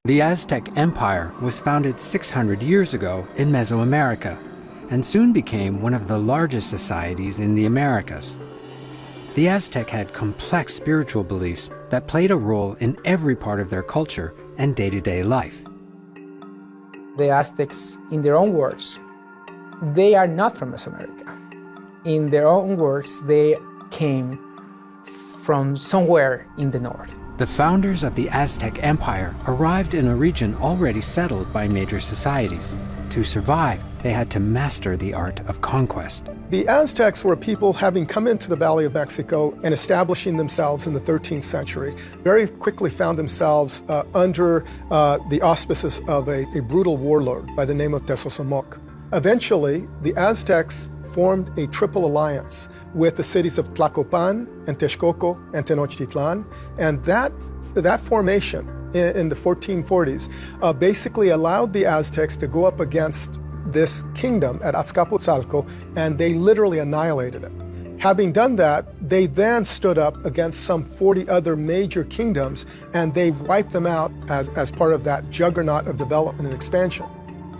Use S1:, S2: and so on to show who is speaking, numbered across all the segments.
S1: The Aztec Empire was founded 600 years ago in Mesoamerica and soon became one of the largest societies in the Americas. The Aztec had complex spiritual beliefs that played a role in every part of their culture and day-to-day life.
S2: The Aztecs, in their own words, they are not from Mesoamerica. In their own words, they came from somewhere in the north.
S1: The founders of the Aztec Empire arrived in a region already settled by major societies. To survive, they had to master the art of conquest.
S3: The Aztecs were people having come into the Valley of Mexico and establishing themselves in the 13th century, very quickly found themselves under the auspices of a brutal warlord by the name of Tezosomoc. Eventually, the Aztecs formed a triple alliance with the cities of Tlacopan and Texcoco and Tenochtitlan, and that formation in the 1440s basically allowed the Aztecs to go up against this kingdom at Azcapotzalco, and they literally annihilated it. Having done that, they then stood up against some 40 other major kingdoms, and they wiped them out as part of that juggernaut of development and expansion.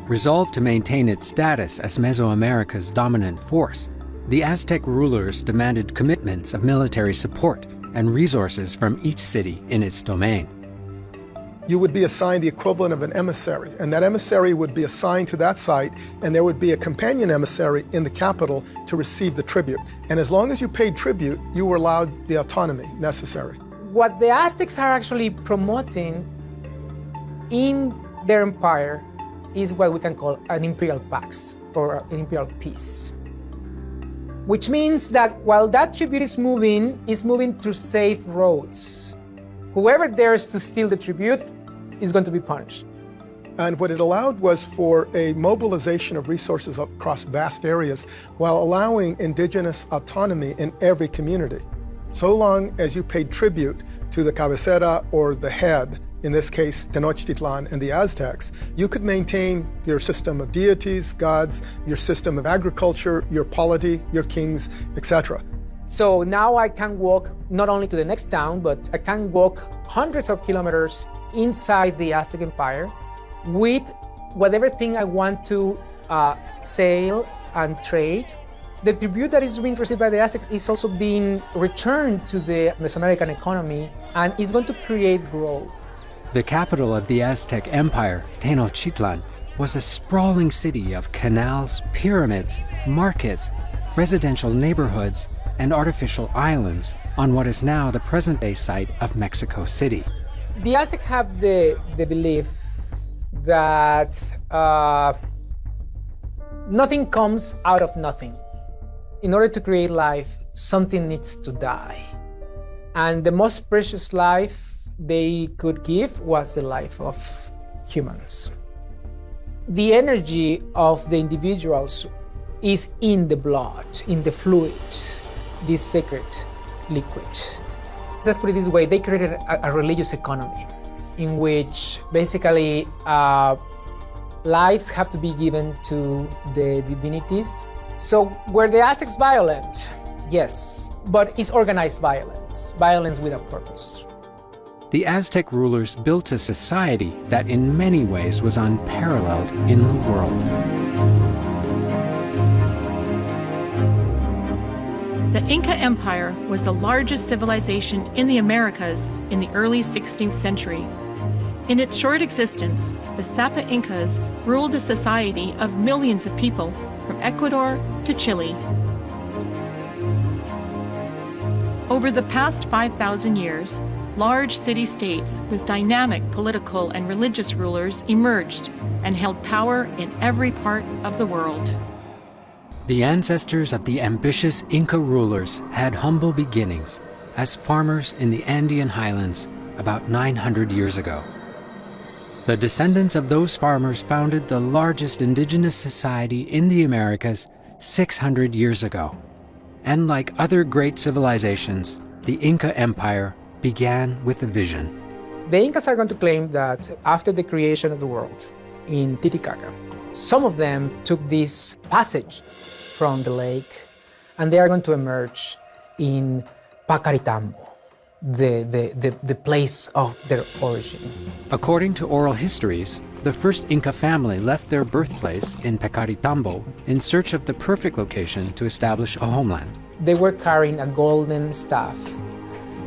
S1: Resolved to maintain its status as Mesoamerica's dominant force, the Aztec rulers demanded commitments of military support and resources from each city in its domain.
S3: You would be assigned the equivalent of an emissary, and that emissary would be assigned to that site, and there would be a companion emissary in the capital to receive the tribute. And as long as you paid tribute, you were allowed the autonomy necessary.
S2: What the Aztecs are actually promoting in their empire is what we can call an imperial pax, or an imperial peace. Which means that while that tribute is moving through safe roads. Whoever dares to steal the tribute is going to be punished.
S3: And what it allowed was for a mobilization of resources across vast areas while allowing indigenous autonomy in every community. So long as you paid tribute to the cabecera, or the head, in this case Tenochtitlan and the Aztecs, you could maintain your system of deities, gods, your system of agriculture, your polity, your kings, etc.
S2: So now I can walk not only to the next town, but I can walk hundreds of kilometers inside the Aztec Empire with whatever thing I want to sell and trade. The tribute that is being received by the Aztecs is also being returned to the Mesoamerican economy and is going to create growth.
S1: The capital of the Aztec Empire, Tenochtitlan, was a sprawling city of canals, pyramids, markets, residential neighborhoods, and artificial islands on what is now the present-day site of Mexico City.
S2: The Aztecs have the belief that nothing comes out of nothing. In order to create life, something needs to die. And the most precious life they could give was the life of humans. The energy of the individuals is in the blood, in the fluid, this sacred liquid. Let's put it this way, they created a religious economy in which basically lives have to be given to the divinities. So were the Aztecs violent? Yes, but it's organized violence, violence with a purpose.
S1: The Aztec rulers built a society that in many ways was unparalleled in the world.
S4: The Inca Empire was the largest civilization in the Americas in the early 16th century. In its short existence, the Sapa Incas ruled a society of millions of people from Ecuador to Chile. Over the past 5,000 years, large city-states with dynamic political and religious rulers emerged and held power in every part of the world.
S1: The ancestors of the ambitious Inca rulers had humble beginnings as farmers in the Andean highlands about 900 years ago. The descendants of those farmers founded the largest indigenous society in the Americas 600 years ago. And like other great civilizations, the Inca Empire began with a vision.
S2: The Incas are going to claim that after the creation of the world in Titicaca, some of them took this passage from the lake and they are going to emerge in Pacaritambo, the place of their origin.
S1: According to oral histories, the first Inca family left their birthplace in Pecaritambo in search of the perfect location to establish a homeland.
S2: They were carrying a golden staff,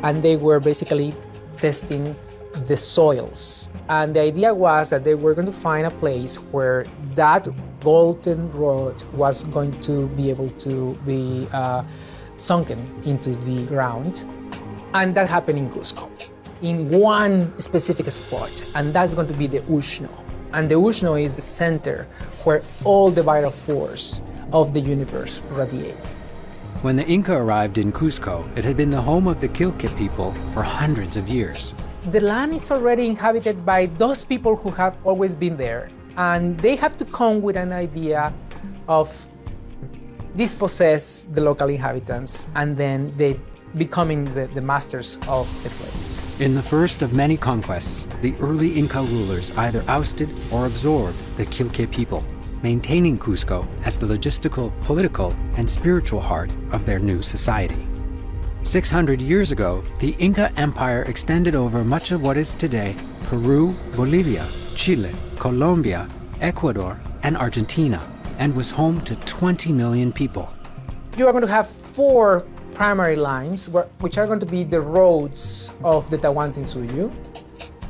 S2: and they were basically testing the soils. And the idea was that they were going to find a place where that golden rod was going to be able to be sunken into the ground. And that happened in Cusco, in one specific spot, and that's going to be the Ushno. And the Ushno is the center where all the vital force of the universe radiates.
S1: When the Inca arrived in Cusco, it had been the home of the Quilque people for hundreds of years.
S2: The land is already inhabited by those people who have always been there, and they have to come with an idea of dispossess the local inhabitants, and then they becoming the masters of the place.
S1: In the first of many conquests, the early Inca rulers either ousted or absorbed the Quilque people, maintaining Cusco as the logistical, political, and spiritual heart of their new society. 600 years ago, the Inca Empire extended over much of what is today Peru, Bolivia, Chile, Colombia, Ecuador, and Argentina, and was home to 20 million people.
S2: You are going to have 4 primary lines, which are going to be the roads of the Tahuantinsuyu.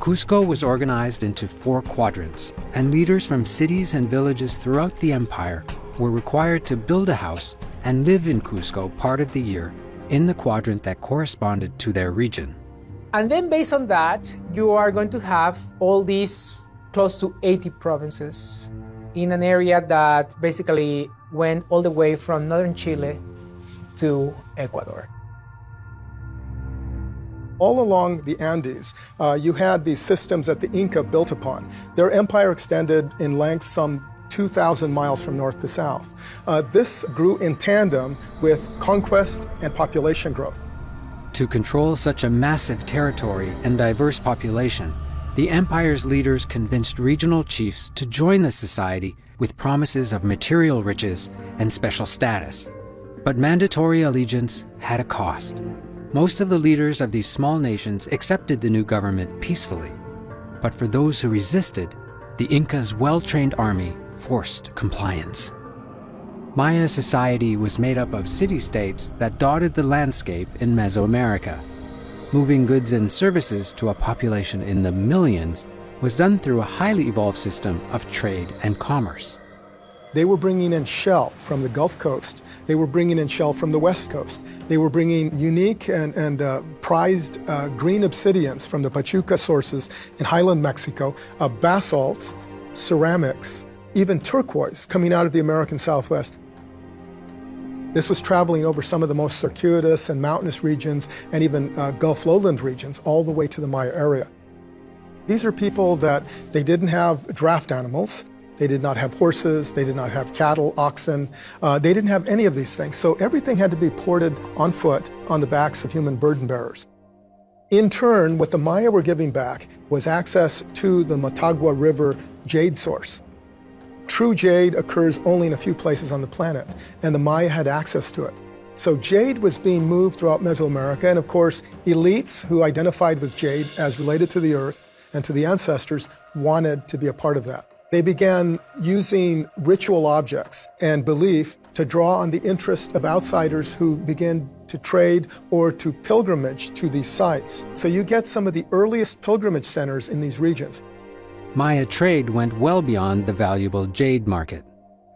S1: Cusco was organized into 4 quadrants, and leaders from cities and villages throughout the empire were required to build a house and live in Cusco part of the year in the quadrant that corresponded to their region.
S2: And then based on that, you are going to have all these close to 80 provinces in an area that basically went all the way from northern Chile to Ecuador.
S3: All along the Andes, you had these systems that the Inca built upon. Their empire extended in length some 2,000 miles from north to south. This grew in tandem with conquest and population growth.
S1: To control such a massive territory and diverse population, the empire's leaders convinced regional chiefs to join the society with promises of material riches and special status. But mandatory allegiance had a cost. Most of the leaders of these small nations accepted the new government peacefully. But for those who resisted, the Inca's well-trained army forced compliance. Maya society was made up of city-states that dotted the landscape in Mesoamerica. Moving goods and services to a population in the millions was done through a highly evolved system of trade and commerce.
S3: They were bringing in shell from the Gulf Coast. They were bringing in shell from the West Coast. They were bringing unique and prized green obsidians from the Pachuca sources in highland Mexico, basalt, ceramics, even turquoise coming out of the American Southwest. This was traveling over some of the most circuitous and mountainous regions and even Gulf lowland regions all the way to the Maya area. These are people that they didn't have draft animals. They did not have horses, they did not have cattle, oxen, they didn't have any of these things. So everything had to be ported on foot on the backs of human burden bearers. In turn, what the Maya were giving back was access to the Motagua River jade source. True jade occurs only in a few places on the planet, and the Maya had access to it. So jade was being moved throughout Mesoamerica, and of course, elites who identified with jade as related to the earth and to the ancestors wanted to be a part of that. They began using ritual objects and belief to draw on the interest of outsiders who began to trade or to pilgrimage to these sites. So you get some of the earliest pilgrimage centers in these regions.
S1: Maya trade went well beyond the valuable jade market.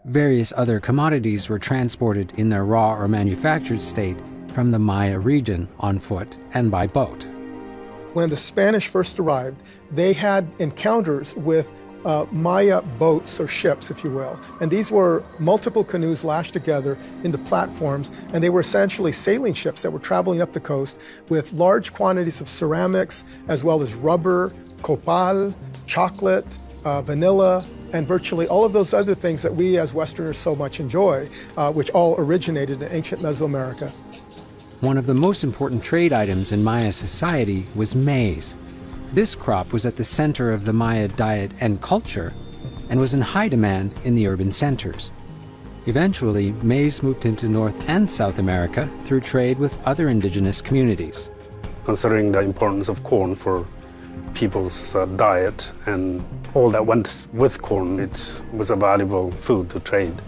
S1: Various other commodities were transported in their raw or manufactured state from the Maya region on foot and by boat.
S3: When the Spanish first arrived, they had encounters with Maya boats or ships, if you will. And these were multiple canoes lashed together into platforms, and they were essentially sailing ships that were traveling up the coast with large quantities of ceramics, as well as rubber, copal, chocolate, vanilla, and virtually all of those other things that we as Westerners so much enjoy, which all originated in ancient Mesoamerica.
S1: One of the most important trade items in Maya society was maize. This crop was at the center of the Maya diet and culture and was in high demand in the urban centers. Eventually, maize moved into North and South America through trade with other indigenous communities.
S5: considering the importance of corn for people's diet and all that went with corn. It was a valuable food to trade.